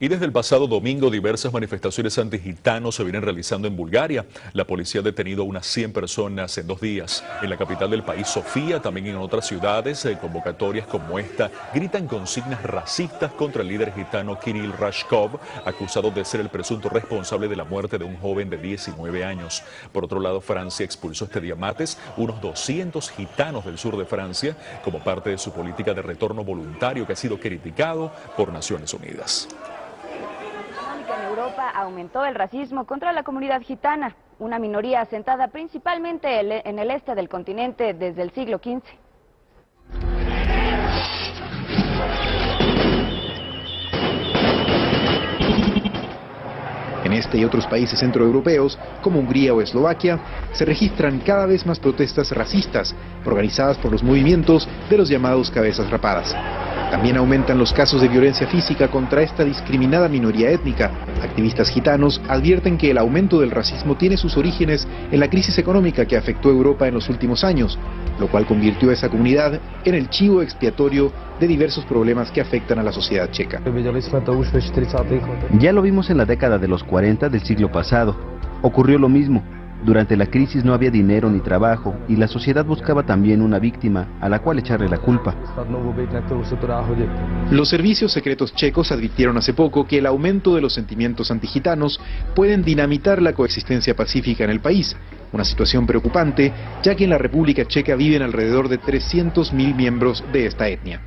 Y desde el pasado domingo, diversas manifestaciones antigitanos se vienen realizando en Bulgaria. La policía ha detenido unas 100 personas en 2 días. En la capital del país, Sofía, también en otras ciudades, convocatorias como esta gritan consignas racistas contra el líder gitano Kirill Rashkov, acusado de ser el presunto responsable de la muerte de un joven de 19 años. Por otro lado, Francia expulsó este día martes unos 200 gitanos del sur de Francia como parte de su política de retorno voluntario que ha sido criticado por Naciones Unidas. En Europa aumentó el racismo contra la comunidad gitana, una minoría asentada principalmente en el este del continente desde el siglo XV. En este y otros países centroeuropeos, como Hungría o Eslovaquia, se registran cada vez más protestas racistas, organizadas por los movimientos de los llamados cabezas rapadas. También aumentan los casos de violencia física contra esta discriminada minoría étnica. Activistas gitanos advierten que el aumento del racismo tiene sus orígenes en la crisis económica que afectó a Europa en los últimos años, lo cual convirtió a esa comunidad en el chivo expiatorio de diversos problemas que afectan a la sociedad checa. Ya lo vimos en la década de los 40 del siglo pasado. Ocurrió lo mismo. Durante la crisis no había dinero ni trabajo y la sociedad buscaba también una víctima a la cual echarle la culpa. Los servicios secretos checos advirtieron hace poco que el aumento de los sentimientos antigitanos pueden dinamitar la coexistencia pacífica en el país, una situación preocupante ya que en la República Checa viven alrededor de 300.000 miembros de esta etnia.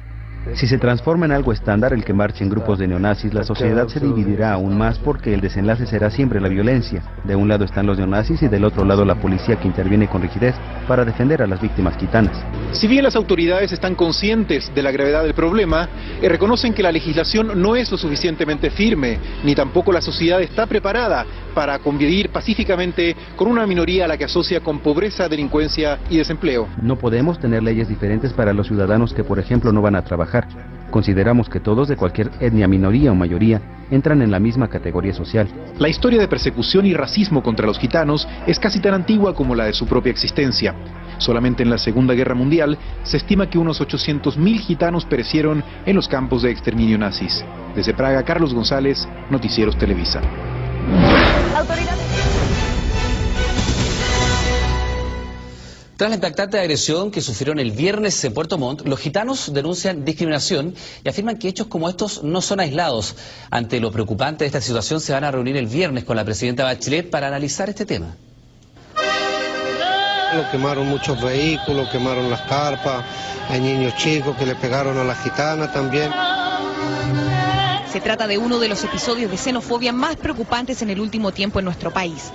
Si se transforma en algo estándar el que marche en grupos de neonazis, la sociedad se dividirá aún más porque el desenlace será siempre la violencia. De un lado están los neonazis y del otro lado la policía que interviene con rigidez para defender a las víctimas gitanas. Si bien las autoridades están conscientes de la gravedad del problema, reconocen que la legislación no es lo suficientemente firme, ni tampoco la sociedad está preparada para convivir pacíficamente con una minoría a la que asocia con pobreza, delincuencia y desempleo. No podemos tener leyes diferentes para los ciudadanos que, por ejemplo, no van a trabajar. Consideramos que todos de cualquier etnia, minoría o mayoría entran en la misma categoría social. La historia de persecución y racismo contra los gitanos es casi tan antigua como la de su propia existencia. Solamente en la Segunda Guerra Mundial se estima que unos 800.000 gitanos perecieron en los campos de exterminio nazis. Desde Praga, Carlos González, Noticieros Televisa. Tras la impactante agresión que sufrieron el viernes en Puerto Montt, los gitanos denuncian discriminación y afirman que hechos como estos no son aislados. Ante lo preocupante de esta situación, se van a reunir el viernes con la presidenta Bachelet para analizar este tema. Quemaron muchos vehículos, quemaron las carpas, hay niños chicos que le pegaron a la gitana también. Se trata de uno de los episodios de xenofobia más preocupantes en el último tiempo en nuestro país.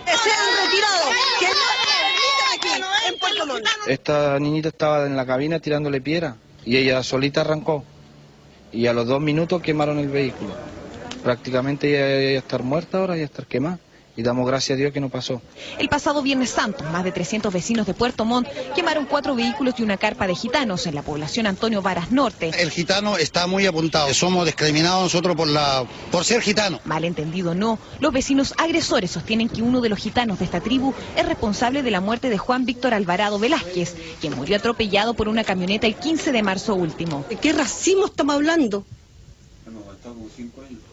Esta niñita estaba en la cabina tirándole piedra y ella solita arrancó y a los 2 minutos quemaron el vehículo. Prácticamente ella ya estar muerta ahora, ya estar quemada. Y damos gracias a Dios que no pasó. El pasado Viernes Santo, más de 300 vecinos de Puerto Montt quemaron 4 vehículos y una carpa de gitanos en la población Antonio Varas Norte. El gitano está muy apuntado. Somos discriminados nosotros por ser gitanos. Malentendido no, los vecinos agresores sostienen que uno de los gitanos de esta tribu es responsable de la muerte de Juan Víctor Alvarado Velázquez, quien murió atropellado por una camioneta el 15 de marzo último. ¿De qué racismo estamos hablando?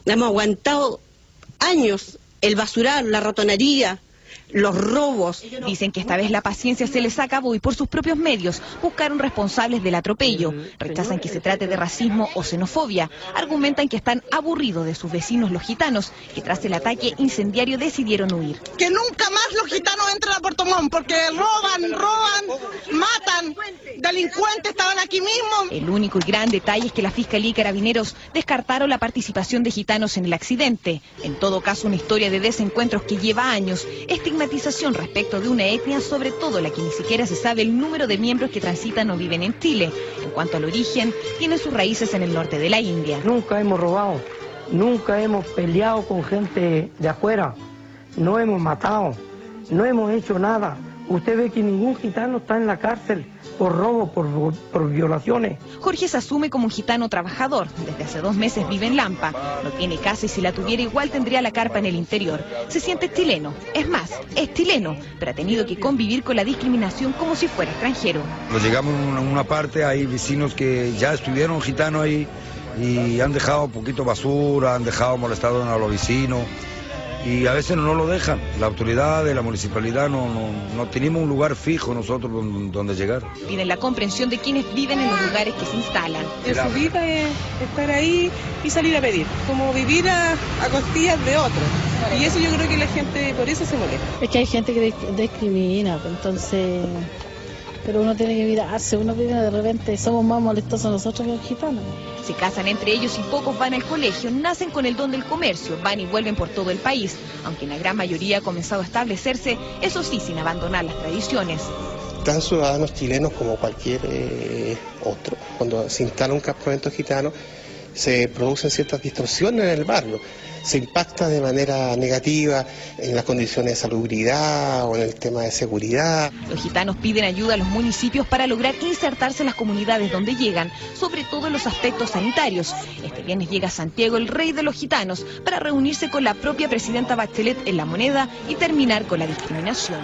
Hemos aguantado años. El basural, la ratonería, los robos. Dicen que esta vez la paciencia se les acabó y por sus propios medios buscaron responsables del atropello. Rechazan que se trate de racismo o xenofobia. Argumentan que están aburridos de sus vecinos los gitanos, que tras el ataque incendiario decidieron huir. Que nunca más los gitanos entren a Puerto Montt porque roban, matan. Delincuentes estaban aquí mismo. El único y gran detalle es que la Fiscalía y Carabineros descartaron la participación de gitanos en el accidente. En todo caso, una historia de desencuentros que lleva años, estigmatización respecto de una etnia, sobre todo la que ni siquiera se sabe el número de miembros que transitan o viven en Chile. En cuanto al origen, tiene sus raíces en el norte de la India. Nunca hemos robado, nunca hemos peleado con gente de afuera, no hemos matado, no hemos hecho nada. Usted ve que ningún gitano está en la cárcel por robo, por violaciones. Jorge se asume como un gitano trabajador. Desde hace 2 meses vive en Lampa. No tiene casa y si la tuviera igual tendría la carpa en el interior. Se siente chileno. Es más, es chileno, pero ha tenido que convivir con la discriminación como si fuera extranjero. Llegamos a una parte, hay vecinos que ya estuvieron gitanos ahí y han dejado un poquito basura, han dejado molestado a los vecinos y a veces no lo dejan. La autoridad de la municipalidad no tenemos un lugar fijo nosotros donde llegar. Piden la comprensión de quienes viven en los lugares que se instalan. Su vida es estar ahí y salir a pedir, como vivir a costillas de otros. Y eso yo creo que la gente por eso se molesta. Es que hay gente que discrimina, entonces... Pero uno tiene que mirarse, uno vive de repente, somos más molestosos nosotros que los gitanos. Se casan entre ellos y pocos van al colegio, nacen con el don del comercio, van y vuelven por todo el país, aunque en la gran mayoría ha comenzado a establecerse, eso sí, sin abandonar las tradiciones. Tan ciudadanos chilenos como cualquier otro. Cuando se instala un campamento gitano, se producen ciertas distorsiones en el barrio. Se impacta de manera negativa en las condiciones de salubridad o en el tema de seguridad. Los gitanos piden ayuda a los municipios para lograr insertarse en las comunidades donde llegan, sobre todo en los aspectos sanitarios. Este viernes llega a Santiago el rey de los gitanos para reunirse con la propia presidenta Bachelet en La Moneda y terminar con la discriminación.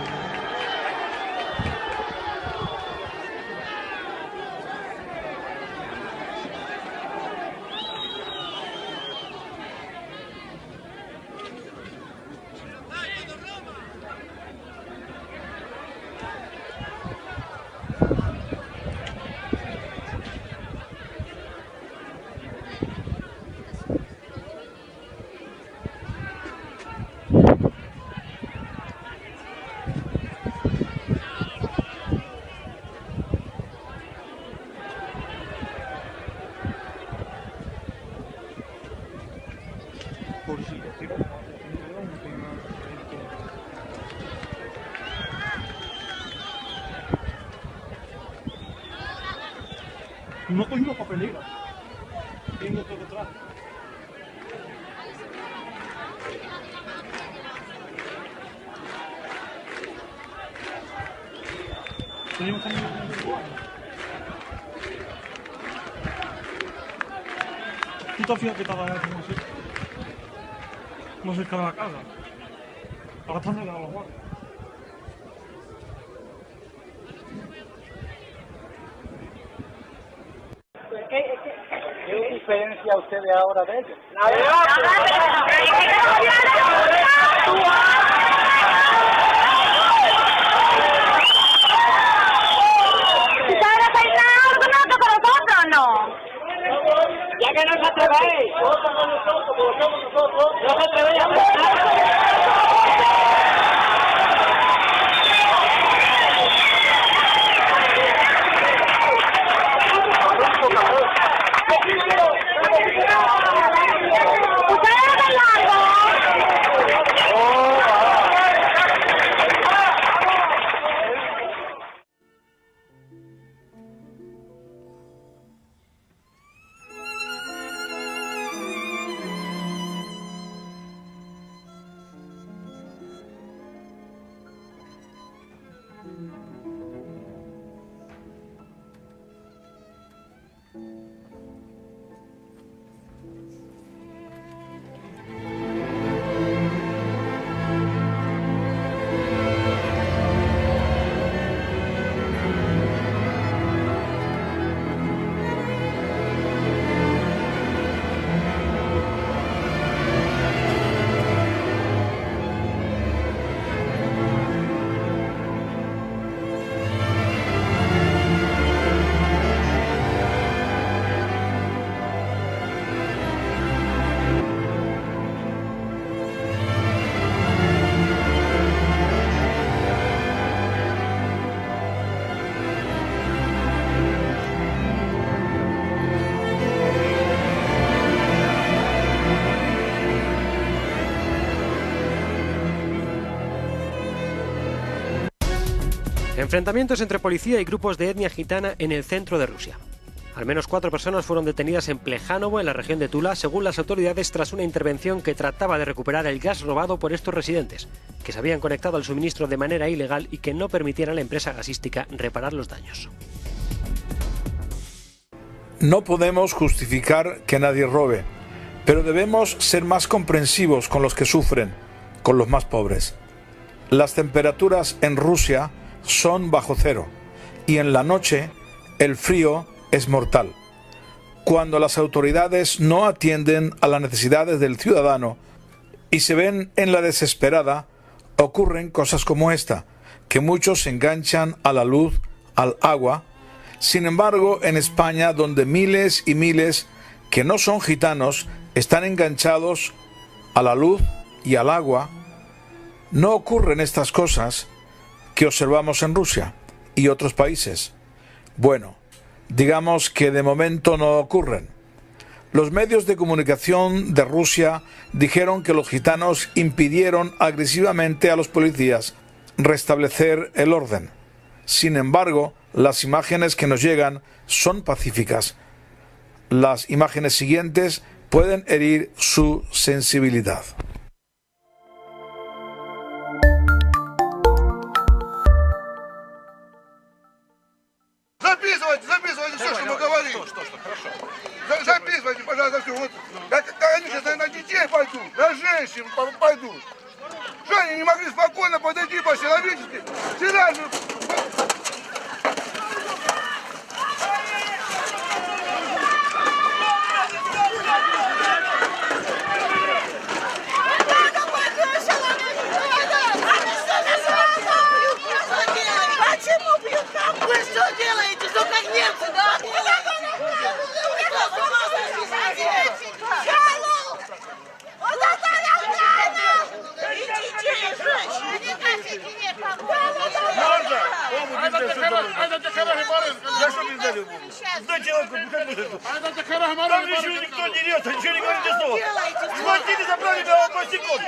No cogimos papelera. Tengo todo atrás. Tenemos también ¿tú te fijas que estaba no cerca de la casa? Ahora están cerca de los guardias. ¿Qué diferencia usted ve ahora de ellos? Ya que no se atrevéis, no se atrevéis a Enfrentamientos entre policía y grupos de etnia gitana en el centro de Rusia. Al menos 4 personas fueron detenidas en Plejanovo, en la región de Tula, según las autoridades, tras una intervención que trataba de recuperar el gas robado por estos residentes, que se habían conectado al suministro de manera ilegal y que no permitieran a la empresa gasística reparar los daños. No podemos justificar que nadie robe, pero debemos ser más comprensivos con los que sufren, con los más pobres. Las temperaturas en Rusia son bajo cero y en la noche el frío es mortal. cuando las autoridades no atienden a las necesidades del ciudadano y se ven en la desesperada, ocurren cosas como esta, que muchos se enganchan a la luz, al agua. Sin embargo, en España, donde miles y miles que no son gitanos están enganchados a la luz y al agua, no ocurren estas cosas que observamos en Rusia y otros países. Bueno, digamos que de momento no ocurren. Los medios de comunicación de Rusia dijeron que los gitanos impidieron agresivamente a los policías restablecer el orden. Sin embargo, las imágenes que nos llegan son pacíficas. Las imágenes siguientes pueden herir su sensibilidad. Записывайте все, что мы говорим. Записывайте, пожалуйста, все. Вот, они сейчас на детей пойдут, на женщин пойдут. Что они не могли спокойно подойти по-человечески? Всегда же... Почему бьют? Вы что делаете? Что как немцы, да? Вот это нормально! Идите, женщины, не хотите, нет, Можно? Это Тахарах Марин. Я что не знаю? Что делать? Это Тахарах Марин. Там ничего никто не льет, ничего не говорит ни слова. Схватили, забрали меня в секунду.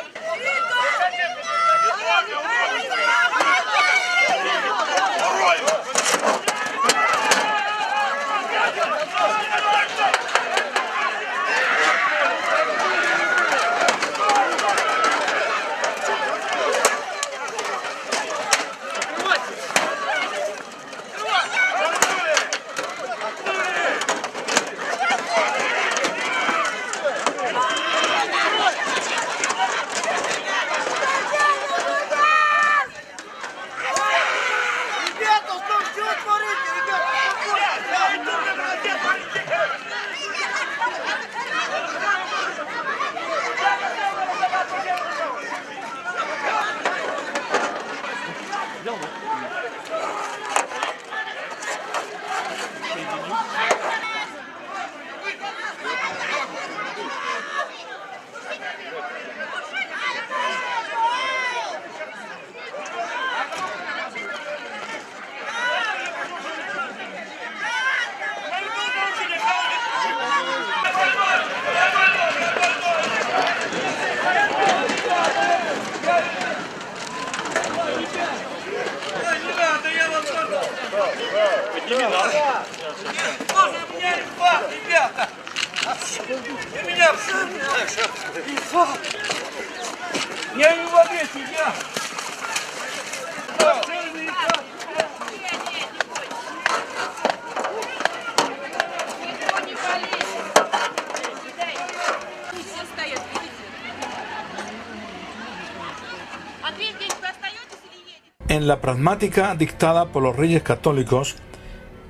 En la pragmática dictada por los reyes católicos,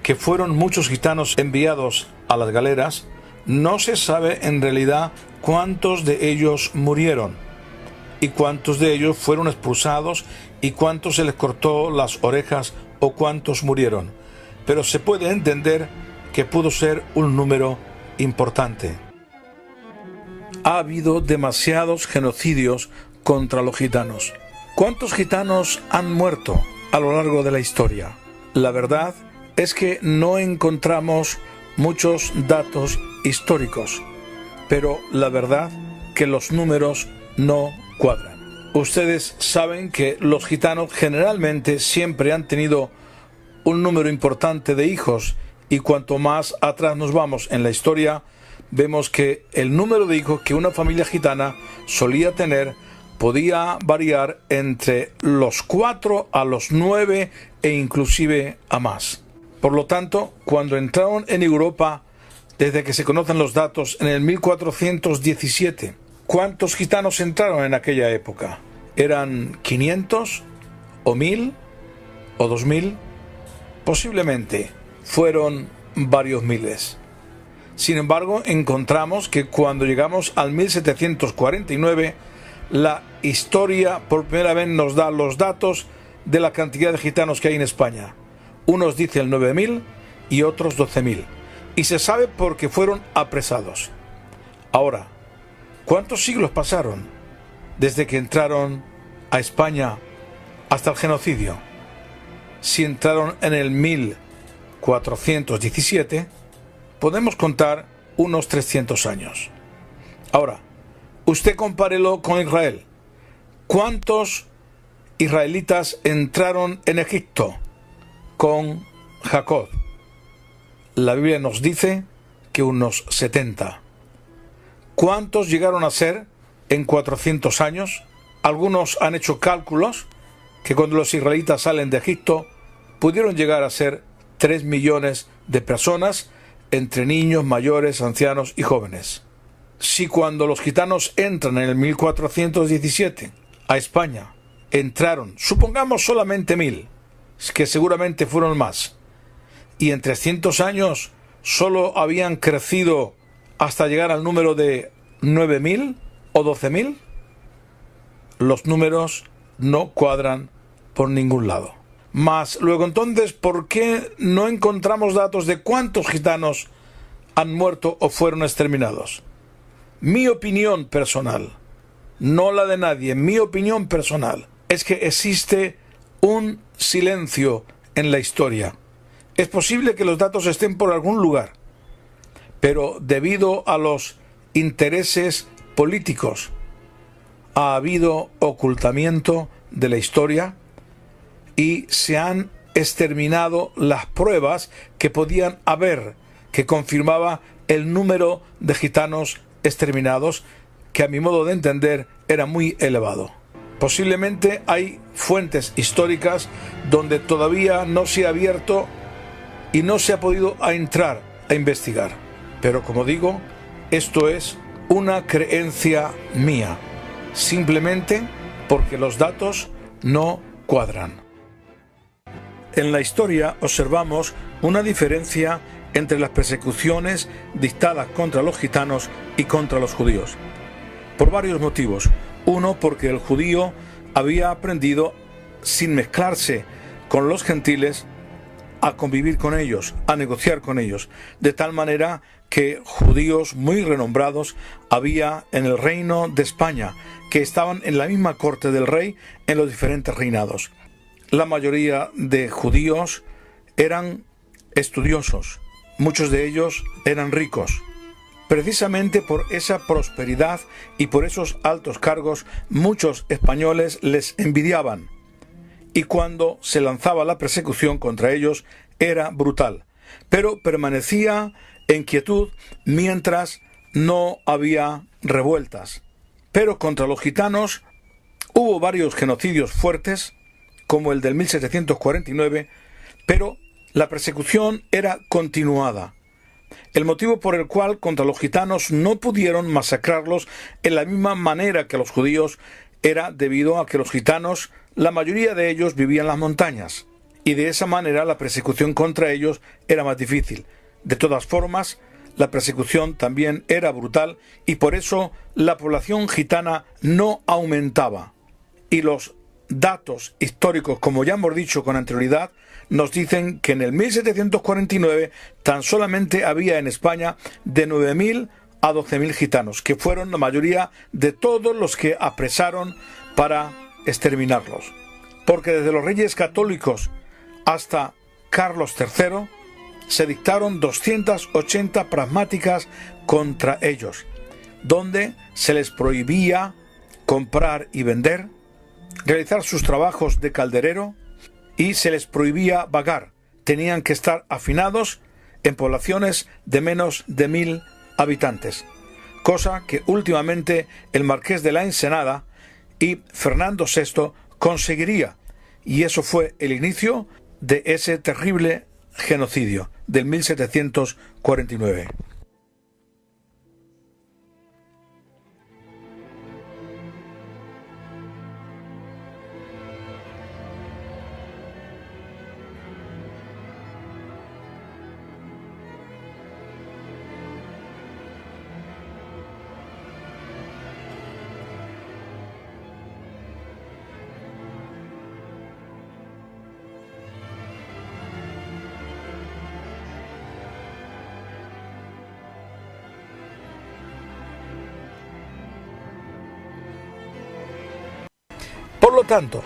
que fueron muchos gitanos enviados a las galeras, no se sabe en realidad cuántos de ellos murieron y cuántos de ellos fueron expulsados y cuántos se les cortó las orejas o cuántos murieron, pero se puede entender que pudo ser un número importante. Ha habido demasiados genocidios contra los gitanos. ¿Cuántos gitanos han muerto a lo largo de la historia? La verdad es que no encontramos muchos datos históricos, pero la verdad que los números no cuadran. Ustedes saben que los gitanos generalmente siempre han tenido un número importante de hijos y cuanto más atrás nos vamos en la historia, vemos que el número de hijos que una familia gitana solía tener podía variar entre los 4 a los 9 e inclusive a más. Por lo tanto, cuando entraron en Europa, desde que se conocen los datos, en el 1417, ¿cuántos gitanos entraron en aquella época? ¿Eran 500 o 1000 o 2000? Posiblemente fueron varios miles. Sin embargo, encontramos que cuando llegamos al 1749, la historia por primera vez nos da los datos de la cantidad de gitanos que hay en España. Unos dicen 9.000 y otros 12.000. Y se sabe porque fueron apresados. Ahora, ¿cuántos siglos pasaron desde que entraron a España hasta el genocidio? Si entraron en el 1417, podemos contar unos 300 años. Ahora, usted compárelo con Israel. ¿Cuántos israelitas entraron en Egipto con Jacob? La Biblia nos dice que unos 70. ¿Cuántos llegaron a ser en 400 años? Algunos han hecho cálculos que cuando los israelitas salen de Egipto pudieron llegar a ser 3 millones de personas, entre niños, mayores, ancianos y jóvenes. Si cuando los gitanos entran en el 1417 a España entraron, supongamos solamente 1.000, que seguramente fueron más, y en 300 años solo habían crecido hasta llegar al número de 9.000 o 12.000, los números no cuadran por ningún lado. Mas luego entonces, ¿por qué no encontramos datos de cuántos gitanos han muerto o fueron exterminados? Mi opinión personal, no la de nadie, mi opinión personal, es que existe un silencio en la historia. Es posible que los datos estén por algún lugar, pero debido a los intereses políticos ha habido ocultamiento de la historia y se han exterminado las pruebas que podían haber, que confirmaba el número de gitanos exterminados, que a mi modo de entender era muy elevado. Posiblemente hay fuentes históricas donde todavía no se ha abierto y no se ha podido entrar a investigar. Pero como digo, esto es una creencia mía, simplemente porque los datos no cuadran. En la historia observamos una diferencia entre las persecuciones dictadas contra los gitanos y contra los judíos, por varios motivos. Uno, porque el judío había aprendido, sin mezclarse con los gentiles, a convivir con ellos, a negociar con ellos, de tal manera que judíos muy renombrados había en el reino de España, que estaban en la misma corte del rey en los diferentes reinados. La mayoría de judíos eran estudiosos, muchos de ellos eran ricos. Precisamente por esa prosperidad y por esos altos cargos, muchos españoles les envidiaban. Y cuando se lanzaba la persecución contra ellos, era brutal. Pero permanecía en quietud mientras no había revueltas. Pero contra los gitanos hubo varios genocidios fuertes, como el del 1749, pero la persecución era continuada. El motivo por el cual contra los gitanos no pudieron masacrarlos en la misma manera que los judíos era debido a que los gitanos, la mayoría de ellos vivían en las montañas, y de esa manera la persecución contra ellos era más difícil. De todas formas, la persecución también era brutal y por eso la población gitana no aumentaba. Y los datos históricos, como ya hemos dicho con anterioridad, nos dicen que en el 1749 tan solamente había en España de 9.000 a 12.000 gitanos, que fueron la mayoría de todos los que apresaron para exterminarlos. Porque desde los reyes católicos hasta Carlos III se dictaron 280 pragmáticas contra ellos, donde se les prohibía comprar y vender, realizar sus trabajos de calderero y se les prohibía vagar. Tenían que estar hacinados en poblaciones de menos de 1.000 habitantes, cosa que últimamente el marqués de la Ensenada y Fernando VI conseguiría, y eso fue el inicio de ese terrible genocidio del 1749. Por lo tanto,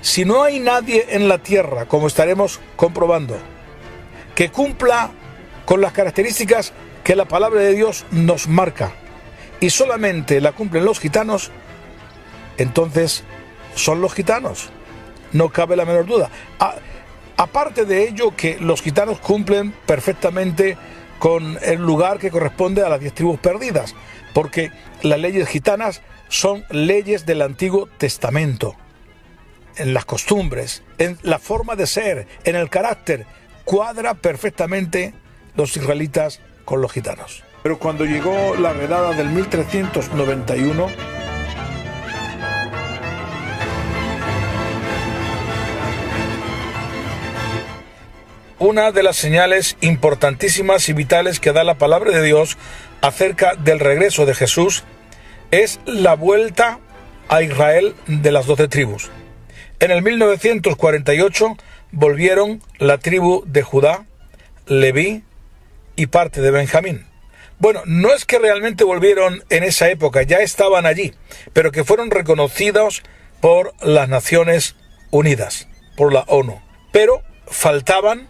si no hay nadie en la tierra, como estaremos comprobando, que cumpla con las características que la palabra de Dios nos marca, y solamente la cumplen los gitanos, entonces son los gitanos. No cabe la menor duda. Aparte de ello, que los gitanos cumplen perfectamente con el lugar que corresponde a las 10 tribus perdidas, porque las leyes gitanas son leyes del Antiguo Testamento, en las costumbres, en la forma de ser, en el carácter, cuadra perfectamente los israelitas con los gitanos. Pero cuando llegó la redada del 1391, una de las señales importantísimas y vitales que da la palabra de Dios acerca del regreso de Jesús es la vuelta a Israel de las 12 tribus. En el 1948 volvieron la tribu de Judá, Leví y parte de Benjamín. Bueno, no es que realmente volvieron en esa época, ya estaban allí, pero que fueron reconocidos por las Naciones Unidas, por la ONU. Pero faltaban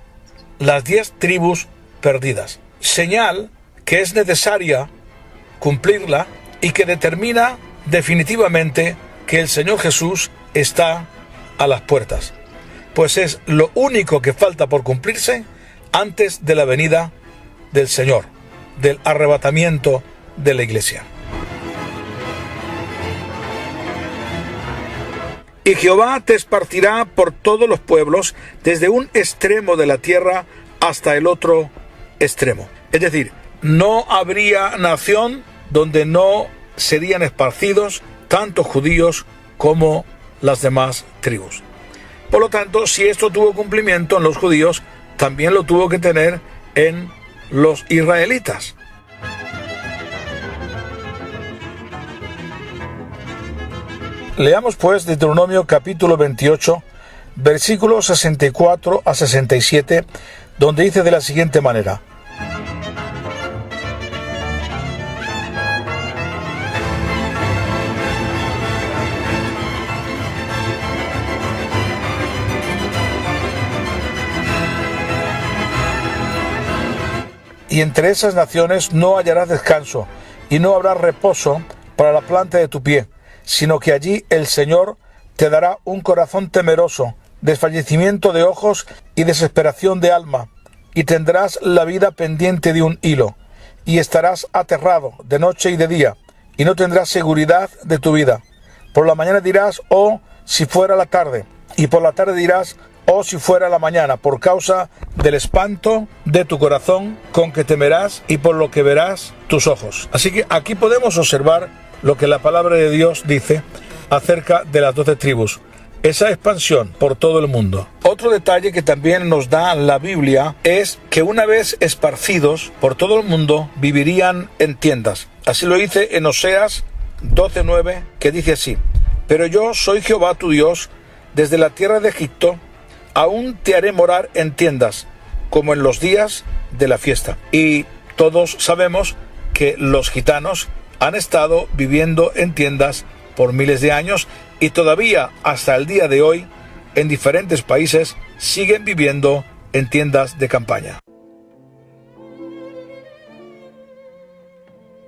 las 10 tribus perdidas, señal que es necesaria cumplirla y que determina definitivamente que el Señor Jesús está a las puertas, pues es lo único que falta por cumplirse antes de la venida del Señor, del arrebatamiento de la iglesia. Y Jehová te esparcirá por todos los pueblos, desde un extremo de la tierra hasta el otro extremo. Es decir, no habría nación donde no serían esparcidos tanto judíos como las demás tribus. Por lo tanto, si esto tuvo cumplimiento en los judíos, también lo tuvo que tener en los israelitas. Leamos pues Deuteronomio capítulo 28, versículos 64 a 67, donde dice de la siguiente manera: y entre esas naciones no hallarás descanso, y no habrá reposo para la planta de tu pie, sino que allí el Señor te dará un corazón temeroso, desfallecimiento de ojos y desesperación de alma, y tendrás la vida pendiente de un hilo, y estarás aterrado de noche y de día, y no tendrás seguridad de tu vida. Por la mañana dirás, oh, si fuera la tarde, y por la tarde dirás, oh, si fuera la mañana, por causa del espanto de tu corazón con que temerás y por lo que verás tus ojos. Así que aquí podemos observar lo que la palabra de Dios dice acerca de las 12 tribus, esa expansión por todo el mundo. Otro detalle que también nos da la Biblia es que una vez esparcidos por todo el mundo vivirían en tiendas. Así lo dice en Oseas 12:9, que dice así: pero yo soy Jehová tu Dios, desde la tierra de Egipto aún te haré morar en tiendas, como en los días de la fiesta. Y todos sabemos que los gitanos han estado viviendo en tiendas por miles de años y todavía hasta el día de hoy en diferentes países siguen viviendo en tiendas de campaña.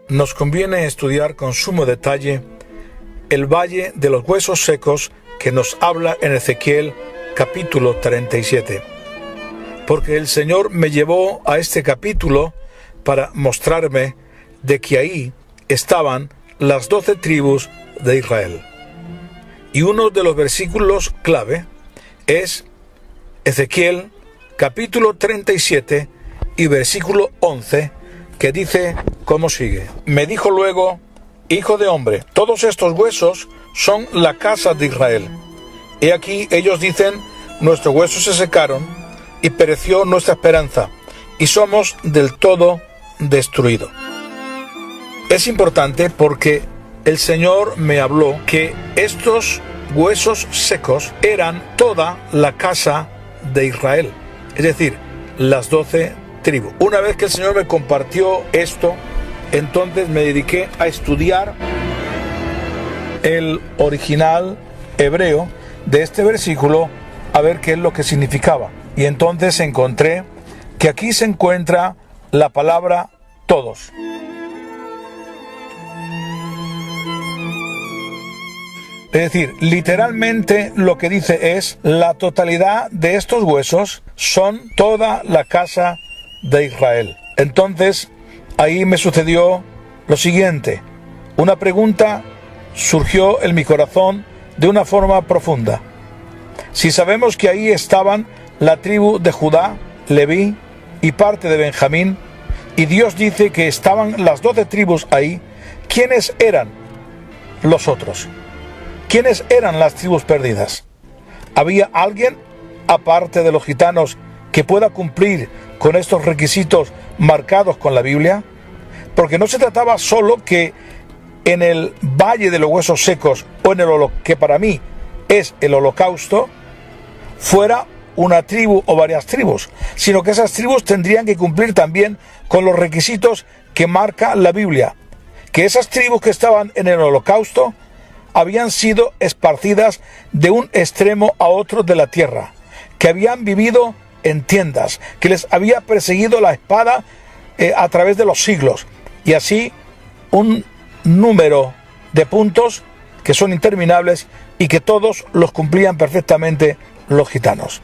Nos conviene estudiar con sumo detalle el valle de los huesos secos que nos habla en Ezequiel capítulo 37, porque el Señor me llevó a este capítulo para mostrarme de que ahí estaban las 12 tribus de Israel. Y uno de los versículos clave es Ezequiel capítulo 37 y versículo 11, que dice como sigue: me dijo luego, hijo de hombre, todos estos huesos son la casa de Israel. He aquí ellos dicen, nuestros huesos se secaron y pereció nuestra esperanza y somos del todo destruidos. Es importante porque el Señor me habló que estos huesos secos eran toda la casa de Israel, es decir, las 12 tribus. Una vez que el Señor me compartió esto, entonces me dediqué a estudiar el original hebreo de este versículo a ver qué es lo que significaba. Y entonces encontré que aquí se encuentra la palabra todos. Es decir, literalmente lo que dice es: la totalidad de estos huesos son toda la casa de Israel. Entonces, ahí me sucedió lo siguiente. Una pregunta surgió en mi corazón de una forma profunda. Si sabemos que ahí estaban la tribu de Judá, Leví y parte de Benjamín, y Dios dice que estaban las 12 tribus ahí, ¿quiénes eran los otros? ¿Quiénes eran las tribus perdidas? ¿Había alguien, aparte de los gitanos, que pueda cumplir con estos requisitos marcados con la Biblia? Porque no se trataba solo que en el Valle de los Huesos Secos, o en el que para mí es el Holocausto, fuera una tribu o varias tribus, sino que esas tribus tendrían que cumplir también con los requisitos que marca la Biblia. Que esas tribus que estaban en el Holocausto habían sido esparcidas de un extremo a otro de la tierra, que habían vivido en tiendas, que les había perseguido la espada a través de los siglos, y así un número de puntos que son interminables y que todos los cumplían perfectamente los gitanos.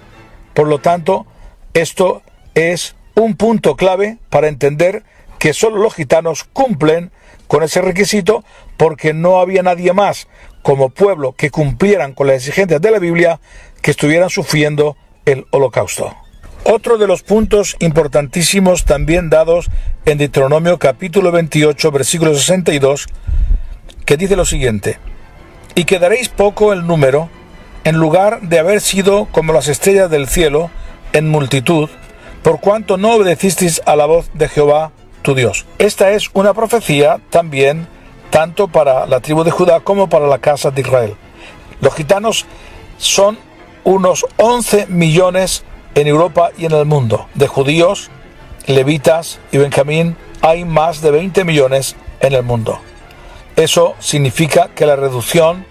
Por lo tanto, esto es un punto clave para entender que solo los gitanos cumplen con ese requisito, porque no había nadie más como pueblo que cumplieran con las exigencias de la Biblia que estuvieran sufriendo el Holocausto. Otro de los puntos importantísimos también dados en Deuteronomio capítulo 28 versículo 62, que dice lo siguiente: y quedaréis poco el número, en lugar de haber sido como las estrellas del cielo en multitud, por cuanto no obedecisteis a la voz de Jehová tu Dios. Esta es una profecía también tanto para la tribu de Judá como para la casa de Israel. Los gitanos son unos 11 millones en Europa y en el mundo. De judíos, levitas y Benjamín hay más de 20 millones en el mundo. Eso significa que la reducción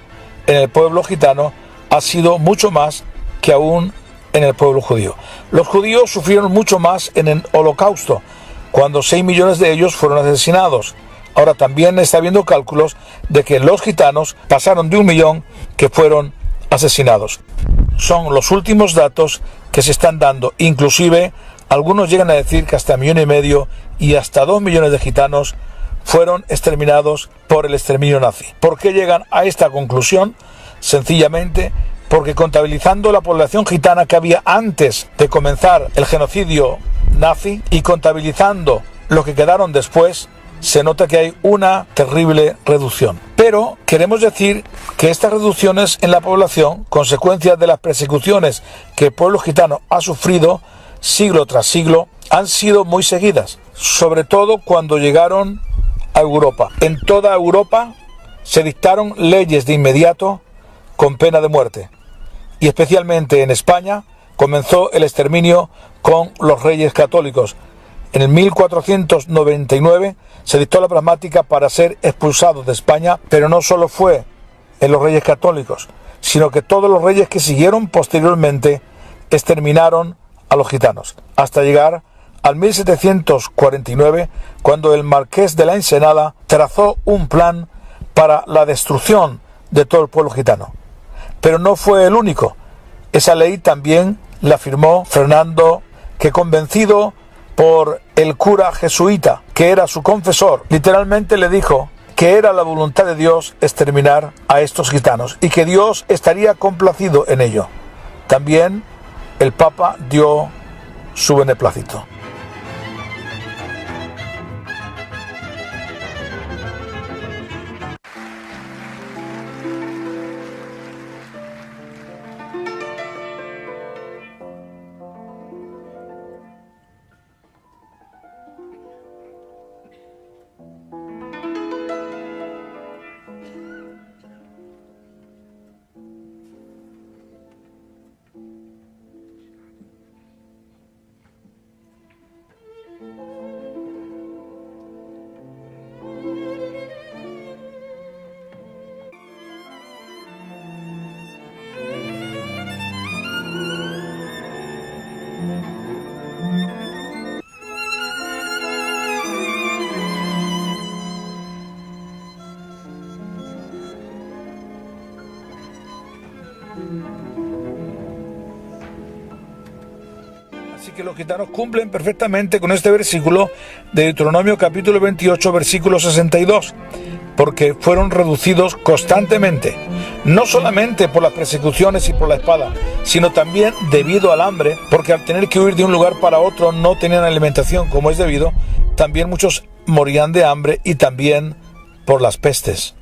en el pueblo gitano ha sido mucho más que aún en el pueblo judío. Los judíos sufrieron mucho más en el Holocausto, cuando 6 millones de ellos fueron asesinados. Ahora también está habiendo cálculos de que los gitanos pasaron de 1 millón que fueron asesinados. Son los últimos datos que se están dando. Inclusive algunos llegan a decir que hasta 1,5 millones y hasta 2 millones de gitanos fueron exterminados por el exterminio nazi. ¿Por qué llegan a esta conclusión? Sencillamente porque, contabilizando la población gitana que había antes de comenzar el genocidio nazi y contabilizando lo que quedaron después, se nota que hay una terrible reducción. Pero queremos decir que estas reducciones en la población, consecuencia de las persecuciones que el pueblo gitano ha sufrido siglo tras siglo, han sido muy seguidas, sobre todo cuando llegaron a Europa. En toda Europa se dictaron leyes de inmediato con pena de muerte, y especialmente en España comenzó el exterminio con los reyes católicos. En el 1499 se dictó la pragmática para ser expulsados de España, pero no solo fue en los reyes católicos, sino que todos los reyes que siguieron posteriormente exterminaron a los gitanos, hasta llegar al 1749, cuando el marqués de la Ensenada trazó un plan para la destrucción de todo el pueblo gitano. Pero no fue el único. Esa ley también la firmó Fernando, que, convencido por el cura jesuita, que era su confesor, literalmente le dijo que era la voluntad de Dios exterminar a estos gitanos y que Dios estaría complacido en ello. También el Papa dio su beneplácito. Así que los gitanos cumplen perfectamente con este versículo de Deuteronomio capítulo 28, versículo 62, porque fueron reducidos constantemente, no solamente por las persecuciones y por la espada, sino también debido al hambre, porque al tener que huir de un lugar para otro no tenían alimentación como es debido, también muchos morían de hambre y también por las pestes.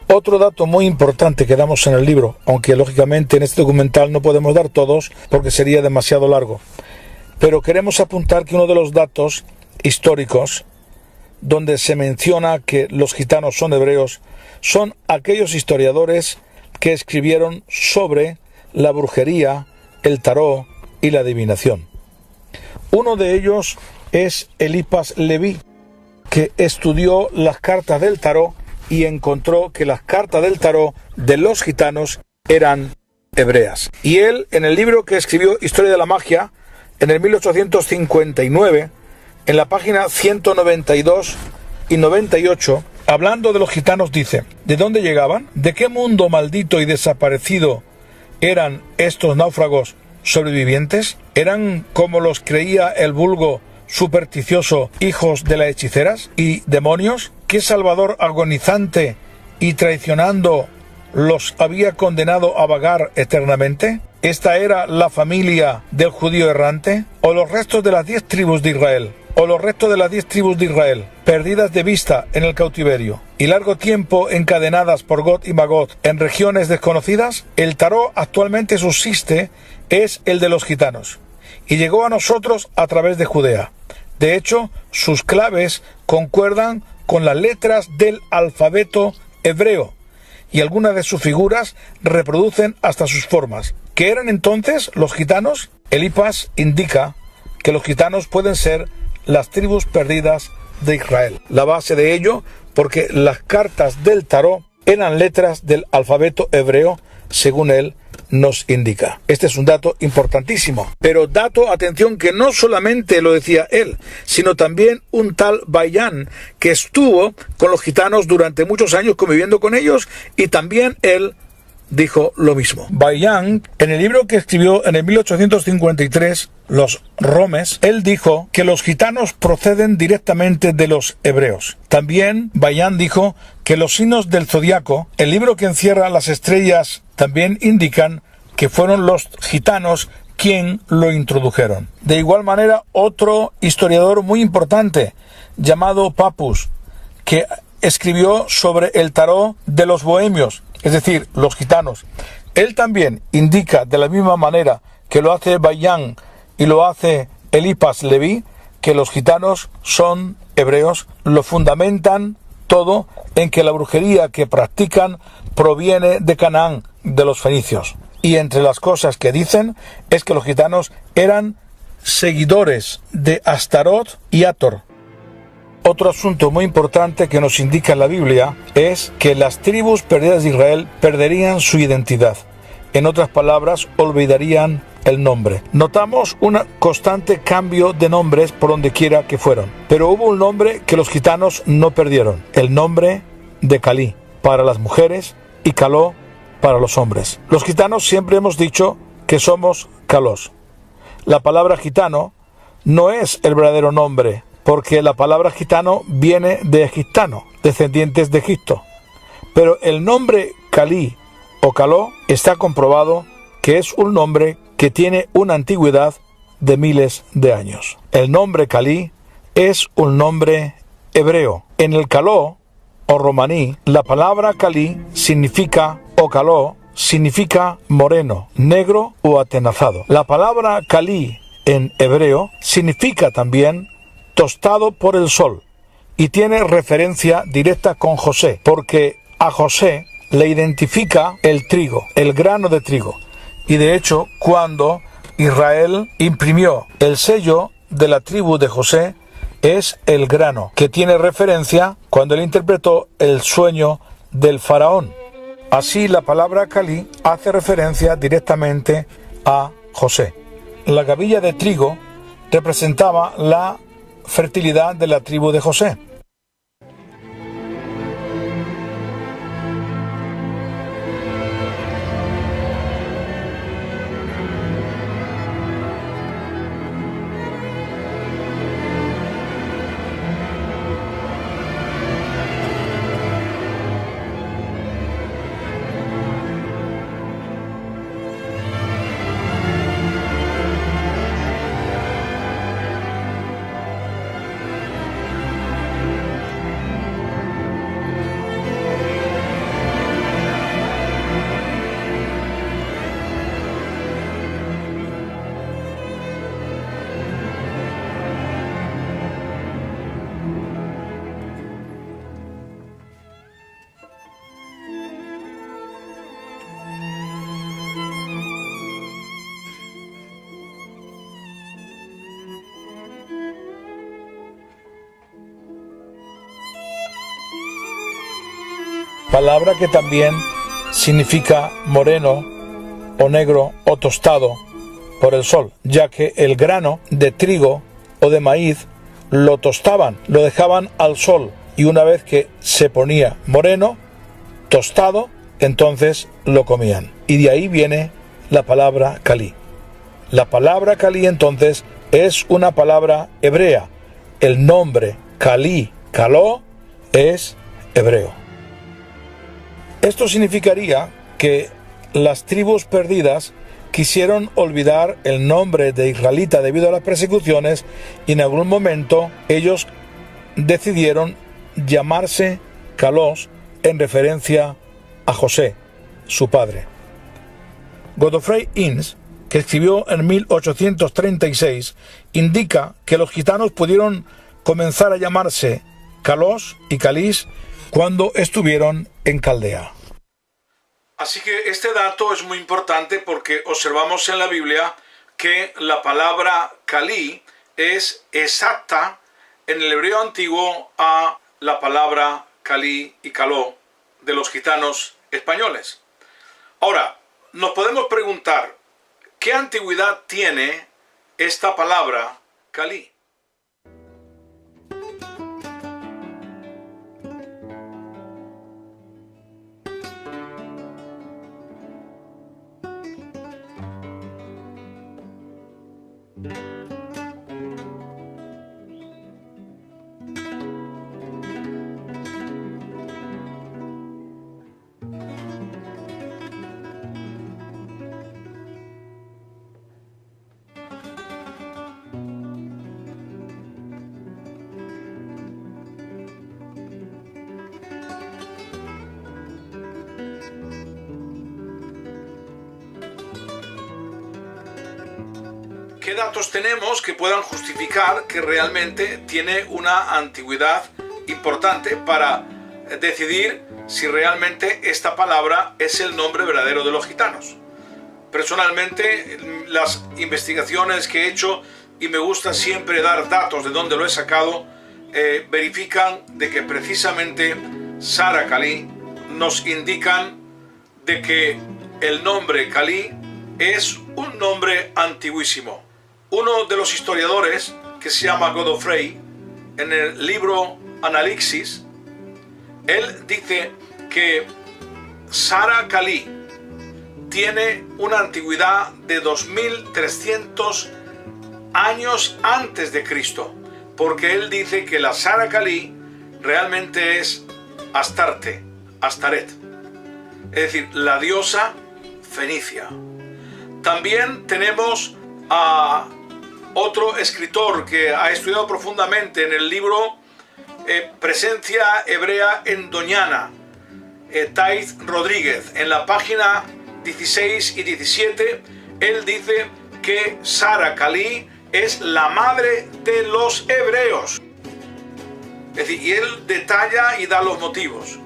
Otro dato muy importante que damos en el libro, aunque lógicamente en este documental no podemos dar todos porque sería demasiado largo, pero queremos apuntar que uno de los datos históricos donde se menciona que los gitanos son hebreos son aquellos historiadores que escribieron sobre la brujería, el tarot y la adivinación. Uno de ellos es Eliphas Leví, que estudió las cartas del tarot y encontró que las cartas del tarot de los gitanos eran hebreas. Y él, en el libro que escribió Historia de la Magia, en el 1859, en la página 192 y 98, hablando de los gitanos, dice: ¿de dónde llegaban? ¿De qué mundo maldito y desaparecido eran estos náufragos sobrevivientes? ¿Eran, como los creía el vulgo supersticioso, hijos de las hechiceras y demonios? ¿Qué salvador agonizante y traicionando los había condenado a vagar eternamente? ¿Esta era la familia del judío errante? ¿O los restos de las 10 tribus de Israel? ¿O los restos de las 10 tribus de Israel, perdidas de vista en el cautiverio y largo tiempo encadenadas por Gog y Magog en regiones desconocidas? El tarot actualmente subsiste es el de los gitanos y llegó a nosotros a través de Judea. De hecho, sus claves concuerdan con las letras del alfabeto hebreo y algunas de sus figuras reproducen hasta sus formas. ¿Qué eran entonces los gitanos? Eliphas indica que los gitanos pueden ser las tribus perdidas de Israel. La base de ello, porque las cartas del tarot eran letras del alfabeto hebreo, según él nos indica. Este es un dato importantísimo. Pero dato, atención, que no solamente lo decía él, sino también un tal Bayán, que estuvo con los gitanos durante muchos años conviviendo con ellos, y también él dijo lo mismo. Bayán, en el libro que escribió en el 1853, Los Romes, él dijo que los gitanos proceden directamente de los hebreos. También Bayán dijo que los signos del zodiaco, el libro que encierra las estrellas, también indican que fueron los gitanos quien lo introdujeron. De igual manera, otro historiador muy importante, llamado Papus, que escribió sobre el tarot de los bohemios, es decir, los gitanos. Él también indica, de la misma manera que lo hace Bayán y lo hace Eliphas Leví, que los gitanos son hebreos. Lo fundamentan todo en que la brujería que practican proviene de Canaán, de los fenicios. Y entre las cosas que dicen es que los gitanos eran seguidores de Astarot y Hathor. Otro asunto muy importante que nos indica la Biblia es que las tribus perdidas de Israel perderían su identidad. En otras palabras, olvidarían el nombre. Notamos un constante cambio de nombres por donde quiera que fueron. Pero hubo un nombre que los gitanos no perdieron. El nombre de Calí para las mujeres y Caló para los hombres. Los gitanos siempre hemos dicho que somos Calós. La palabra gitano no es el verdadero nombre, porque la palabra gitano viene de egiptano, descendientes de Egipto. Pero el nombre Calí o Caló está comprobado que es un nombre que tiene una antigüedad de miles de años. El nombre Calí es un nombre hebreo. En el Caló o romaní, la palabra Calí significa, o Caló, significa moreno, negro o atenazado. La palabra Calí en hebreo significa también tostado por el sol y tiene referencia directa con José, porque a José le identifica el trigo, el grano de trigo. Y de hecho, cuando Israel imprimió el sello de la tribu de José, es el grano, que tiene referencia cuando él interpretó el sueño del faraón. Así la palabra Calí hace referencia directamente a José. La gavilla de trigo representaba la fertilidad de la tribu de José. palabra que también significa moreno o negro o tostado por el sol, ya que el grano de trigo o de maíz lo tostaban, lo dejaban al sol, y una vez que se ponía moreno, tostado, entonces lo comían. Y de ahí viene la palabra calí. La palabra calí entonces es una palabra hebrea. El nombre calí, caló, es hebreo. Esto significaría que las tribus perdidas quisieron olvidar el nombre de israelita debido a las persecuciones, y en algún momento ellos decidieron llamarse Calós en referencia a José, su padre. Godofrey Innes, que escribió en 1836, indica que los gitanos pudieron comenzar a llamarse Calós y Calís cuando estuvieron en Caldea. Así que este dato es muy importante porque observamos en la Biblia que la palabra calí es exacta en el hebreo antiguo a la palabra calí y caló de los gitanos españoles. Ahora, nos podemos preguntar, ¿qué antigüedad tiene esta palabra calí? ¿Qué datos tenemos que puedan justificar que realmente tiene una antigüedad importante para decidir si realmente esta palabra es el nombre verdadero de los gitanos? Personalmente, las investigaciones que he hecho, y me gusta siempre dar datos de dónde lo he sacado, verifican de que precisamente Sara Calí nos indican de que el nombre Calí es un nombre antiguísimo. Uno de los historiadores, que se llama Godofrey, en el libro Analixis, él dice que Sara Calí tiene una antigüedad de 2300 años antes de Cristo, porque él dice que la Sara Calí realmente es Astarte, Astaret, es decir, la diosa fenicia. También tenemos a otro escritor que ha estudiado profundamente en el libro Presencia Hebrea en Doñana, Taiz Rodríguez. En la página 16 y 17, él dice que Sara Calí es la madre de los hebreos. Es decir, y él detalla y da los motivos.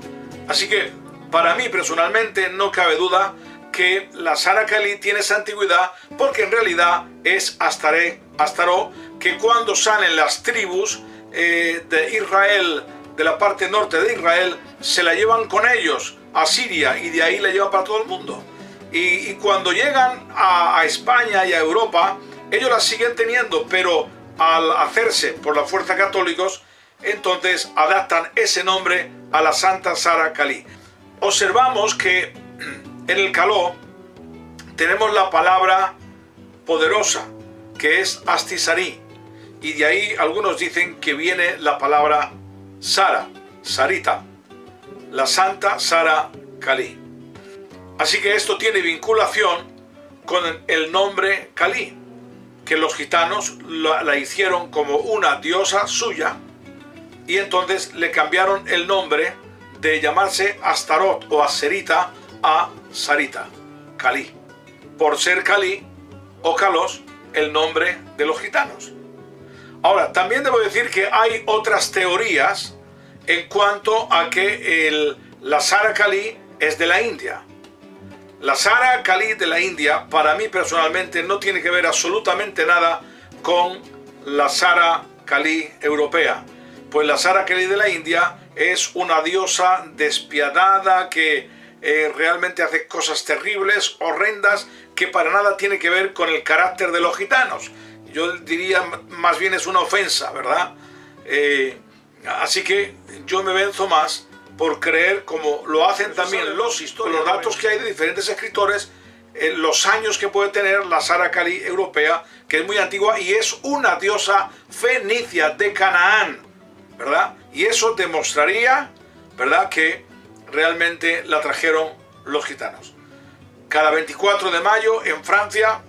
Así que, para mí personalmente, no cabe duda que la Sara Calí tiene esa antigüedad, porque en realidad es Astaró, que cuando salen las tribus de Israel, de la parte norte de Israel, se la llevan con ellos a Siria, y de ahí la llevan para todo el mundo. Y cuando llegan a España y a Europa, ellos la siguen teniendo, pero al hacerse por la fuerza católicos, entonces adaptan ese nombre a la Santa Sara Calí. Observamos que en el caló tenemos la palabra poderosa, que es Astisarí, y de ahí algunos dicen que viene la palabra Sara, Sarita, la Santa Sara Calí. Así que esto tiene vinculación con el nombre Calí, que los gitanos la hicieron como una diosa suya, y entonces le cambiaron el nombre de llamarse Astarot o Aserita a Sarita, Calí, por ser Calí o Calós el nombre de los gitanos. Ahora, también debo decir que hay otras teorías en cuanto a que la Sara Calí es de la India. La Sara Calí de la India, para mí personalmente, no tiene que ver absolutamente nada con la Sara Calí europea, pues la Sara Calí de la India es una diosa despiadada que realmente hace cosas terribles, horrendas, que para nada tiene que ver con el carácter de los gitanos. Yo diría más bien es una ofensa, ¿verdad? Así que yo me venzo más por creer, como lo hacen también los datos que hay de diferentes escritores, los años que puede tener la Sara Cali europea, que es muy antigua y es una diosa fenicia de Canaán, ¿verdad? Y eso demostraría, ¿verdad?, que realmente la trajeron los gitanos. Cada 24 de mayo en Francia,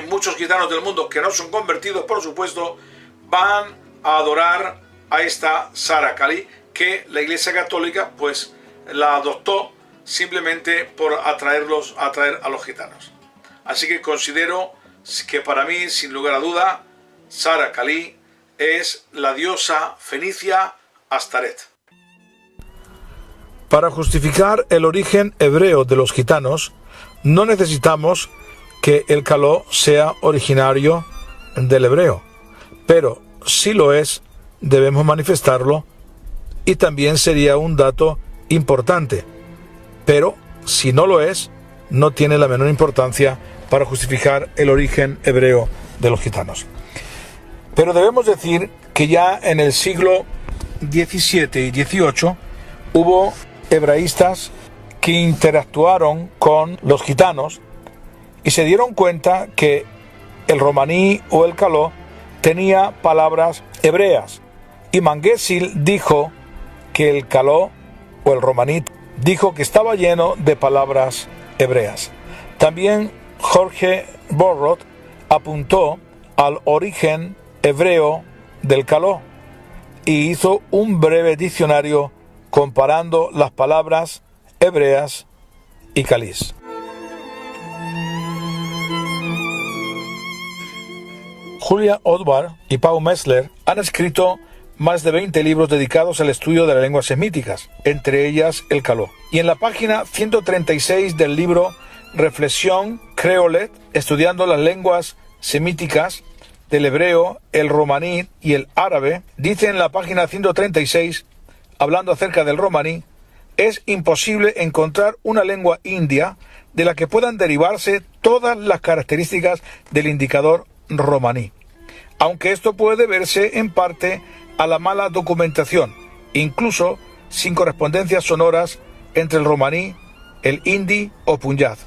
muchos gitanos del mundo que no son convertidos, por supuesto, van a adorar a esta Sara Cali, que la Iglesia Católica pues la adoptó simplemente por atraer a los gitanos. Así que considero que para mí, sin lugar a duda, Sara Cali es la diosa fenicia Astaret. Para justificar el origen hebreo de los gitanos, no necesitamos que el caló sea originario del hebreo, pero si lo es, debemos manifestarlo, y también sería un dato importante. Pero si no lo es, no tiene la menor importancia para justificar el origen hebreo de los gitanos. Pero debemos decir que ya en el siglo XVII y XVIII hubo hebraístas que interactuaron con los gitanos y se dieron cuenta que el romaní o el caló tenía palabras hebreas. Y Mangesil dijo que el caló o el romaní dijo que estaba lleno de palabras hebreas. También Jorge Borrot apuntó al origen hebreo del caló y hizo un breve diccionario comparando las palabras hebreas y calís. Julia Odvar y Paul Messler han escrito más de 20 libros dedicados al estudio de las lenguas semíticas, entre ellas el caló. Y en la página 136 del libro Reflexión Creolet, estudiando las lenguas semíticas del hebreo, el romaní y el árabe, dice en la página 136, hablando acerca del romaní, es imposible encontrar una lengua india de la que puedan derivarse todas las características del indicador romaní, aunque esto puede deberse en parte a la mala documentación, incluso sin correspondencias sonoras entre el romaní, el hindi o punjab.